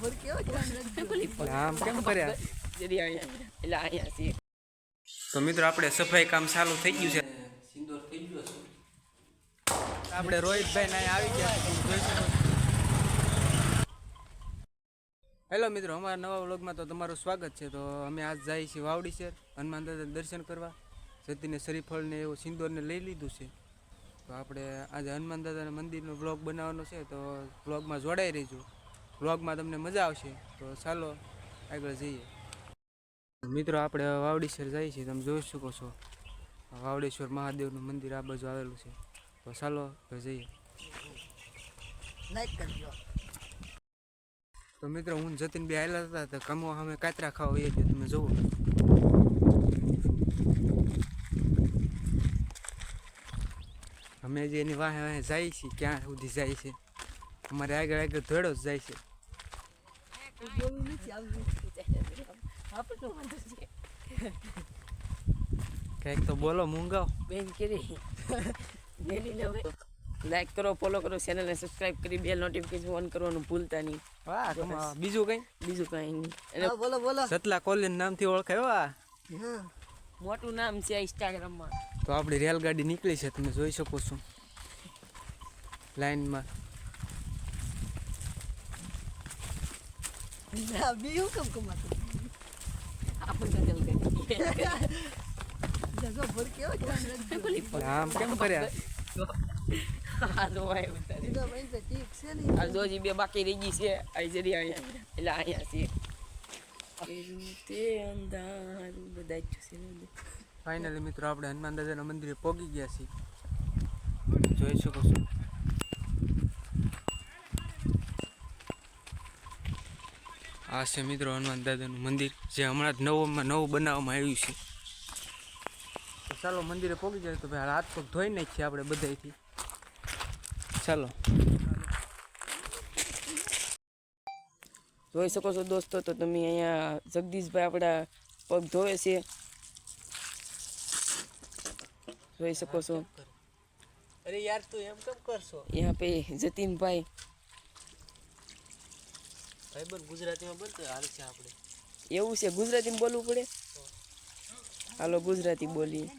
આમ કેમ કર્યા? તો મિત્રો આપણે સફાઈ કામ ચાલુ થઈ ગયું છે. સિંદૂર થઈ ગયો છે. આપણે રોહિતભાઈ ને આવી ગયા છે. જોઈ શકો છો. હેલો મિત્રો, અમારા નવા વ્લોગમાં તો તમારું સ્વાગત છે. તો અમે આજ જઈએ છીએ વાવડીસર હનુમાન દાદાને દર્શન કરવા. સતીને શરીફળને એવું સિંદૂરને લઈ લીધું છે. તો આપણે આજે હનુમાન દાદાના મંદિરનો વ્લોગ બનાવવાનો છે. તો વ્લોગમાં જોડાઈ રહીજો. વ્લોગમાં તમને મજા આવશે. તો ચાલો આગળ જઈએ. મિત્રો આપણે વાવડીસર જઈએ છીએ. તમે જોઈ શકો છો વાવડેશ્વર મહાદેવનું મંદિર આ બાજુ આવેલું છે. તો ચાલો જઈએ. લાઈક કરજો. તો મિત્રો હું જતીન બે આવેલા હતા તો કમો અમે કાતરા ખાવા એ તમે જુઓ. અમે જે એની વાહે વાહે જાય છીએ ક્યાં સુધી જાય છે. અમારે આગળ આગળ ધોડો જ જાય છે. કઈક તો બોલો મૂંગાઓ બેન કરી લાઈક કરો, ફોલો કરો, ચેનલને સબસ્ક્રાઇબ કરી બેલ નોટિફિકેશન ઓન કરવાનું ભૂલતા નહીં. વાહ બીજું કઈ નહીં. બોલો બોલો. સતલા કોલિન નામથી ઓળખાય. વાહ મોટું નામ છે ઇન્સ્ટાગ્રામમાં. તો આપણી રેલગાડી નીકળી છે, તમે જોઈ શકો છો લાઈનમાં. બીજું કેમ કમાતું આમ કેમ કર્યા? જોજી બે બાકી રહી ગઈ છે એટલે અહીંયા છે. ફાઇનલી મિત્રો આપણે હનુમાન દાદાના મંદિરે પહોંચી ગયા છીએ. જોઈ શકો છો. આ છે મિત્રો હનુમાન દાદાનું મંદિર જે હમણાં જ નવું બનાવવામાં આવ્યું છે. તો ચાલો મંદિરે પહોંચી જાય. તો ભાઈ હાથ પગ ધોઈ નાખીએ આપણે બધાથી. ચાલો જોઈ શકો છો દોસ્તો. તો તમે અહીંયા જગદીશભાઈ આપણા પગ ધોવે છે, જોઈ શકો છો. અરે યાર તું એમ કેમ કરશો? यहाँ पे જતીનભાઈ ભાઈબંધ ગુજરાતીમાં બોલતો હાલ છે આપણે. એવું છે, ગુજરાતીમાં બોલવું પડે. હાલો ગુજરાતી બોલીએ.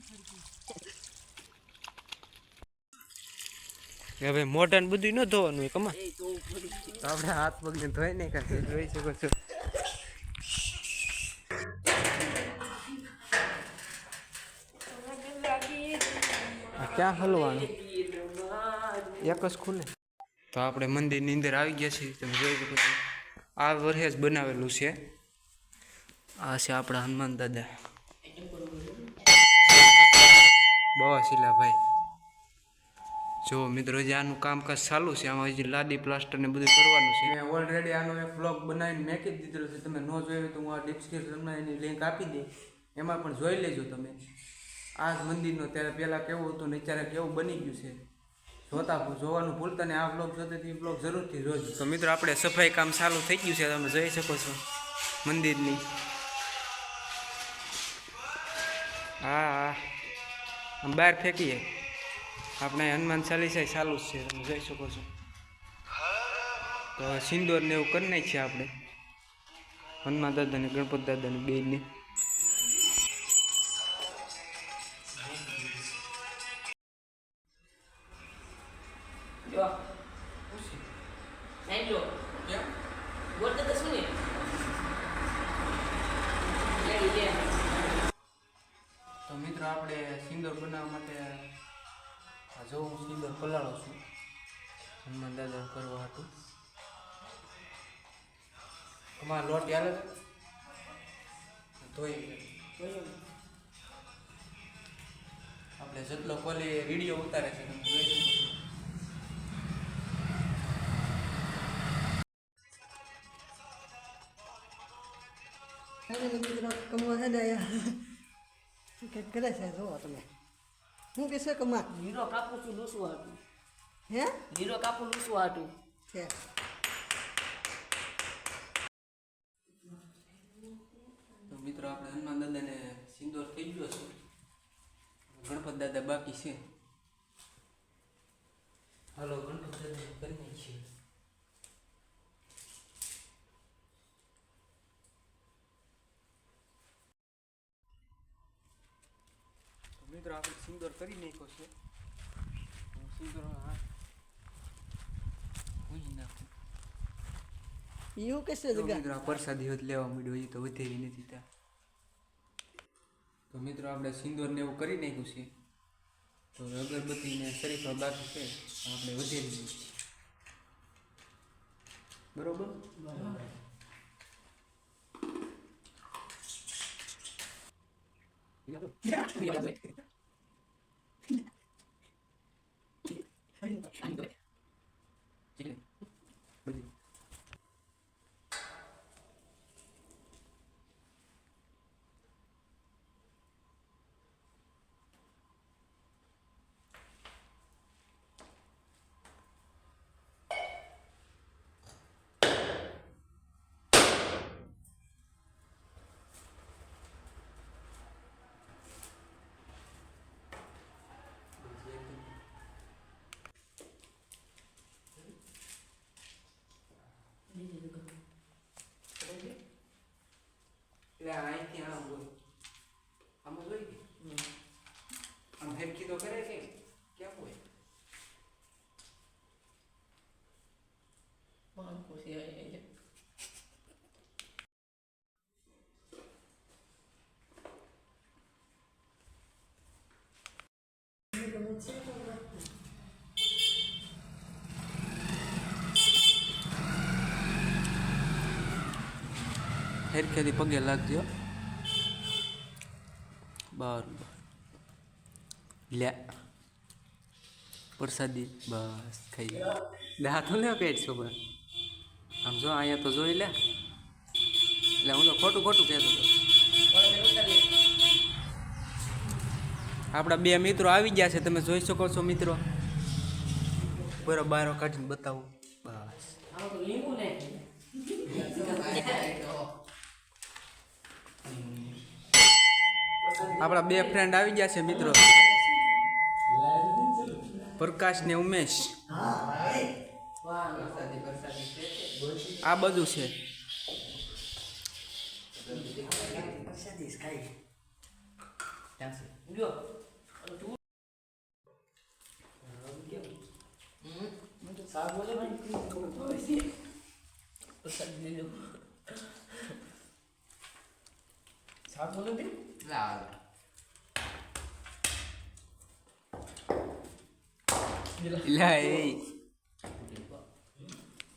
હવે મોઢા ને બધું ન ધોવાનું હોય કમા. તો આપણે હાથ પગને ધોઈ નહીં કરશે. જોઈ શકો છો. ક્યાં હલવાનું? એક જ ખુલે. તો આપણે મંદિરની અંદર આવી ગયા છીએ. તમે જોઈ શકો છો. આ વર્ષે જ બનાવેલું છે. આ છે આપણા હનુમાન દાદા બવા શિલાભાઈ. જો મિત્રો હજી આનું કામકાજ ચાલુ છે. આમાં હજી લાદી પ્લાસ્ટર ને બધું કરવાનું છે. મેં ઓલરેડી આનો એક બ્લોગ બનાવીને મેકી જ દીધેલો છે. તમે ન જોયો તો હું આ ડિસ્ક્રિપ્શનમાં એની લિંક આપી દઈ. એમાં પણ જોઈ લેજો તમે. આ જ મંદિરનો ત્યારે પહેલાં કેવું હતું ને અત્યારે કેવું બની ગયું છે. જોવાનું ભૂલતા ને આ બ્લોગ જોતે તે બ્લોગ જરૂરથી જોજો. તો મિત્રો આપણે સફાઈ કામ ચાલુ થઈ ગયું છે. તમે જોઈ શકો છો મંદિરની. હા આમ બહાર ફેંકીએ. આપણે હનુમાન ચાલીસા ચાલુ જ છે. તમે જોઈ શકો છો. તો સિંદૂર ને એવું કરી નાખીએ આપણે હનુમાન દાદા ને ગણપત દાદા ને બેને. તો મિત્રો આપણે સિંદૂર બનાવવા માટે જો હું સિંદૂર પલાળો છું હનુમાન દાદા કરવા હતું. તમારા લોટ યાર ધોઈ આપણે જેટલો કોલી વિડીયો ઉતારે છે તમે જોઈ શકો છો. મિત્રો કમવા છે ને કે કરે છે જો તમે હું કહેશે કમા લીરો કાપું છું લૂસવા હતું. હે લીરો કાપું લૂસવા હતું છે. તો મિત્રો આપણે હનુમાન દાદાને સિંદૂર થઈ ગયો છે. ગણપત દાદા બાકી છે. હાલો ગણપત દાદા કરી નાખીએ. મિત્રો આપણે સિંદૂર કરી નાખ્યો છે. સિંદૂર હા ઉજી નાખું. એવું કહેશે તો જગા મિત્રો આ પ્રસાદી હોત લેવા માંડ્યો એ તો વધેરી નથી ત્યાં. તો મિત્રો આપણે સિંદૂર ને એવું કરી નાખ્યું છે. તો અગરબત્તી ને શરીફા બાકી છે આપણે વધેરી દઈએ. બરોબર. એટલે અહીંથી આમ બોલ આમાં જોઈ ગઈ આમ હેરકી તો કરે કે કેમ હોય હેરખેથી પગે લાગજો. બરાબર લે પ્રસાદી બસ ખાઈ લે હાથો લે પેટ છો બસ આમ જો અહીંયા તો જોઈ લે એટલે હું તો ખોટું કહેતો હતો. આપણા બે મિત્રો આવી ગયા છે તમે જોઈ શકો છો મિત્રો. બરાબર બારો કાઢીને બતાવું બસ. આપણા બે ફ્રેન્ડ આવી ગયા છે મિત્રો પ્રકાશ ને ઉમેશ. આ બધું છે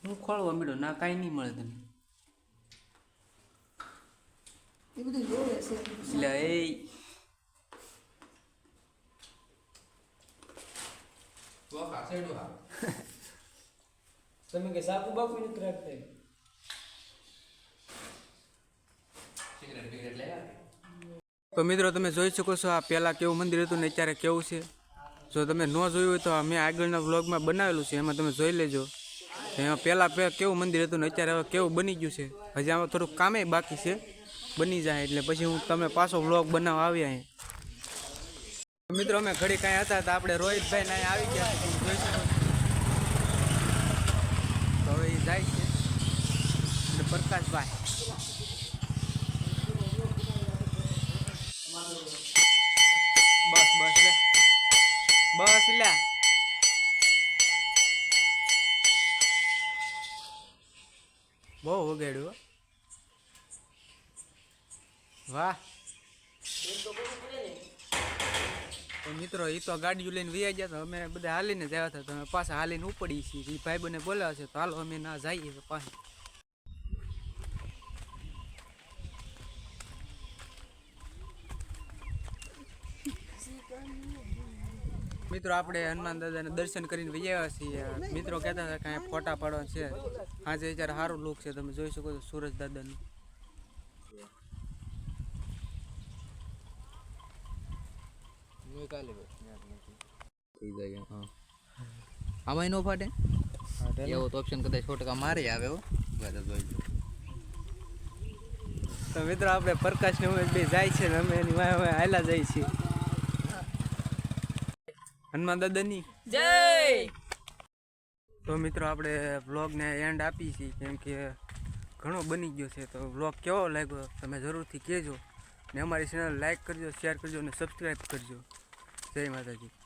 હું ખોળવા મળ્યો ના કાંઈ નહીં મળે તને. એ બધું જોવે છે એટલે તમે કે સાકુ બાકુ નથી રાખતા? તો મિત્રો તમે જોઈ શકો છો આ પહેલાં કેવું મંદિર હતું ને અત્યારે કેવું છે. જો તમે ન જોયું હોય તો મેં આગળના વ્લોગમાં બનાવેલું છે એમાં તમે જોઈ લેજો. એમાં પહેલાં કેવું મંદિર હતું ને અત્યારે હવે કેવું બની ગયું છે. હજી આમાં થોડુંક કામે બાકી છે બની જાય એટલે પછી હું તમે પાછો વ્લોગ બનાવવા આવી અહીં. મિત્રો અમે ઘડી કાંઈ હતા તો આપણે રોહિતભાઈ ને આવી ગયા તમે જોઈ શકો તો હવે એ જાય છે અને પ્રકાશભાઈ બસ લે બહુ વગાડ્યું વાહ. તો મિત્રો એ તો ગાડીઓ લઈને વૈયા ગયા તો અમે બધા હાલીને જ આવ્યા હતા. તમે પાછા હાલીને ઉપડી છીએ. એ ભાઈ બને બોલાવે છે તો હાલો અમે ના જઈએ તો પાછા. મિત્રો આપણે હનુમાન દાદાને દર્શન કરીને વૈયા છીએ. મિત્રો કહેતા હતા કાંઈ ફોટા પાડવા છે આજે અત્યારે સારું લુક છે તમે જોઈ શકો છો સૂરજ દાદાનું. આમાં નો ફાટે એવો તો ઓપ્શન કદાચ 100% મારે આવે હો. તો મિત્રો આપણે પ્રકાશ ને ઉમેશ બે જાય છે ને અમે એની વાય હાલા જાય છીએ. હનુમાન દાદાની જય. તો મિત્રો આપણે વ્લોગને એન્ડ આપી છીએ કેમ કે ઘણો બની ગયો છે. તો વ્લોગ કેવો લાગ્યો તમે જરૂરથી કહેજો ને અમારી ચેનલ લાઈક કરજો, શેર કરજો અને સબસ્ક્રાઈબ કરજો. જય માતાજી.